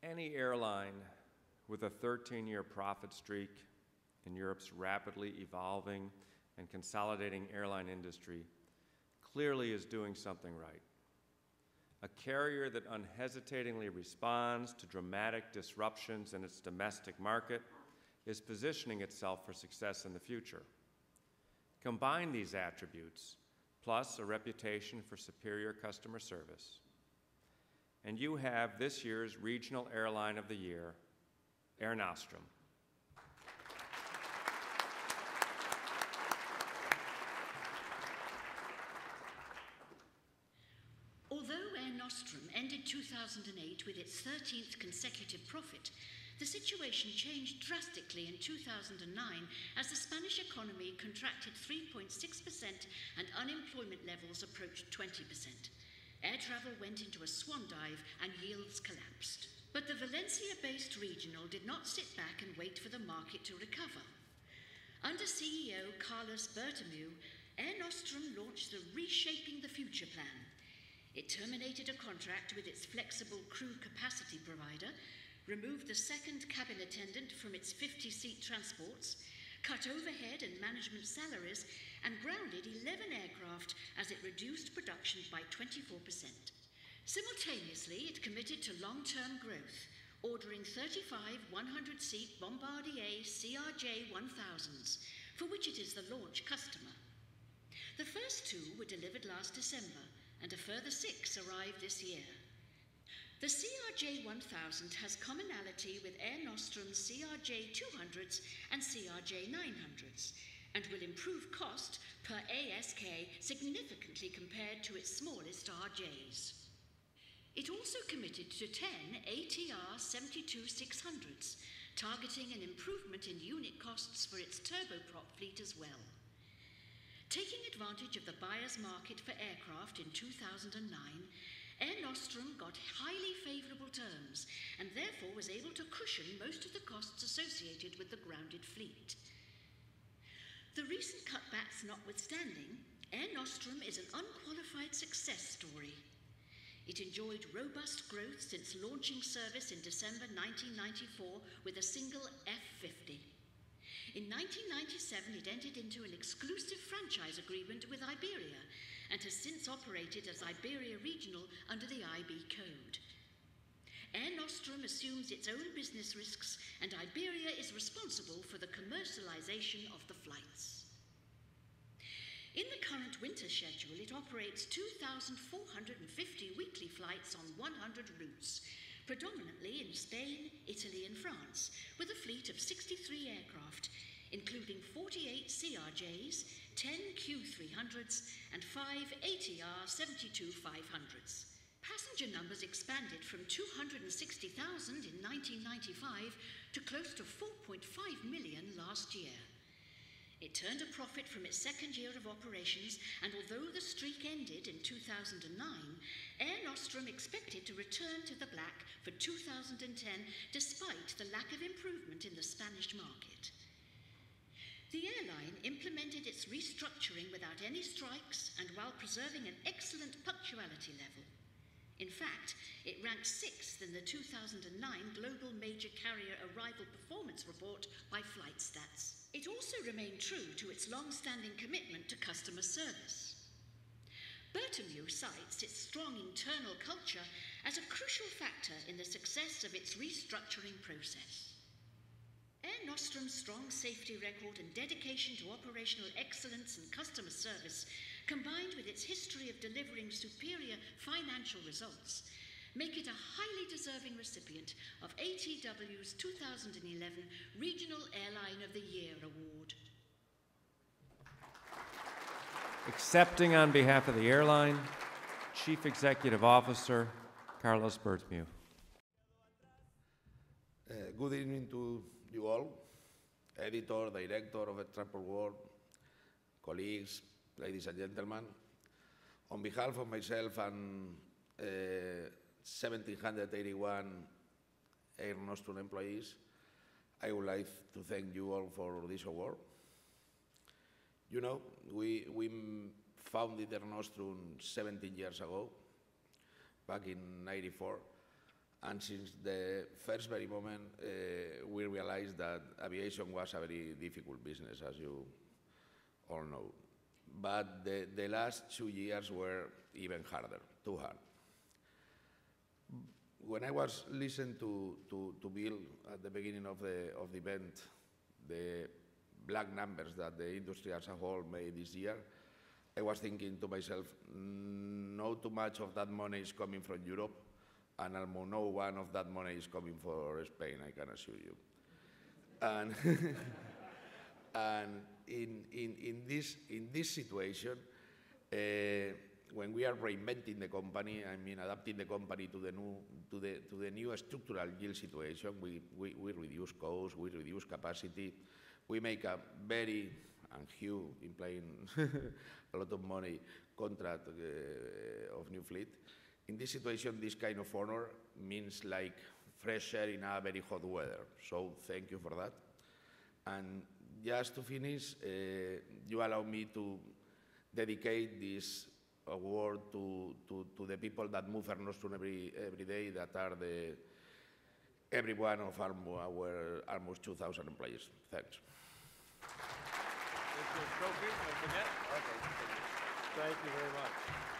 Any airline with a 13-year profit streak in Europe's rapidly evolving and consolidating airline industry clearly is doing something right. A carrier that unhesitatingly responds to dramatic disruptions in its domestic market is positioning itself for success in the future. Combine these attributes, plus a reputation for superior customer service, and you have this year's Regional Airline of the Year, Air Nostrum. Although Air Nostrum ended 2008 with its 13th consecutive profit, the situation changed drastically in 2009 as the Spanish economy contracted 3.6% and unemployment levels approached 20%. Air travel went into a swan dive and yields collapsed. But the Valencia-based regional did not sit back and wait for the market to recover. Under CEO Carlos Bertomeu, Air Nostrum launched the Reshaping the Future plan. It terminated a contract with its flexible crew capacity provider, removed the second cabin attendant from its 50-seat transports, cut overhead and management salaries, and grounded 11 aircraft as it reduced production by 24%. Simultaneously, it committed to long-term growth, ordering 35 100-seat Bombardier CRJ-1000s, for which it is the launch customer. The first two were delivered last December, and a further 6 arrived this year. The CRJ-1000 has commonality with Air Nostrum's CRJ-200s and CRJ-900s, and will improve cost per ASK significantly compared to its smallest RJs. It also committed to 10 ATR 72-600s, targeting an improvement in unit costs for its turboprop fleet as well. Taking advantage of the buyer's market for aircraft in 2009, Air Nostrum got highly favourable terms and therefore was able to cushion most of the costs associated with the grounded fleet. The recent cutbacks notwithstanding, Air Nostrum is an unqualified success story. It enjoyed robust growth since launching service in December 1994 with a single F-50. In 1997, it entered into an exclusive franchise agreement with Iberia and has since operated as Iberia Regional under the IB code. Air Nostrum assumes its own business risks, and Iberia is responsible for the commercialization of the flights. In the current winter schedule, it operates 2,450 weekly flights on 100 routes, predominantly in Spain, Italy and France, with a fleet of 63 aircraft, including 48 CRJs, 10 Q300s and 5 ATR 72-500s. Passenger numbers expanded from 260,000 in 1995 to close to 4.5 million last year. It turned a profit from its second year of operations, and although the streak ended in 2009, Air Nostrum expected to return to the black for 2010 despite the lack of improvement in the Spanish market. The airline implemented its restructuring without any strikes and while preserving an excellent punctuality level. In fact, it ranked 6th in the 2009 Global Major Carrier Arrival Performance Report by FlightStats. It also remained true to its long-standing commitment to customer service. Bertomeu cites its strong internal culture as a crucial factor in the success of its restructuring process. Air Nostrum's strong safety record and dedication to operational excellence and customer service, combined with its history of delivering superior financial results, make it a highly deserving recipient of ATW's 2011 Regional Airline of the Year Award. Accepting on behalf of the airline, Chief Executive Officer Carlos Bertomeu. Good evening to you all, editor, director of Transport World, colleagues, ladies and gentlemen. On behalf of myself and 1,781 Air Nostrum employees, I would like to thank you all for this award. You know, we founded Air Nostrum 17 years ago, back in '94, And since the first very moment, we realized that aviation was a very difficult business, as you all know. But the last 2 years were even harder, too hard. When I was listening to Bill at the beginning of the event, the black numbers that the industry as a whole made this year, I was thinking to myself, not too much of that money is coming from Europe, and almost no one of that money is coming for Spain, I can assure you. And, and in this situation, when we are reinventing the company, I mean adapting the company to the new structural yield situation, we reduce costs, we reduce capacity, we make a very, and Hugh implying a lot of money, contract of new fleet. In this situation, this kind of honor means like fresh air in a very hot weather. So thank you for that. And just to finish, you allow me to dedicate this award to the people that move Nostrum every day, that are every one of our almost 2,000 employees. Thanks. Thank you very much.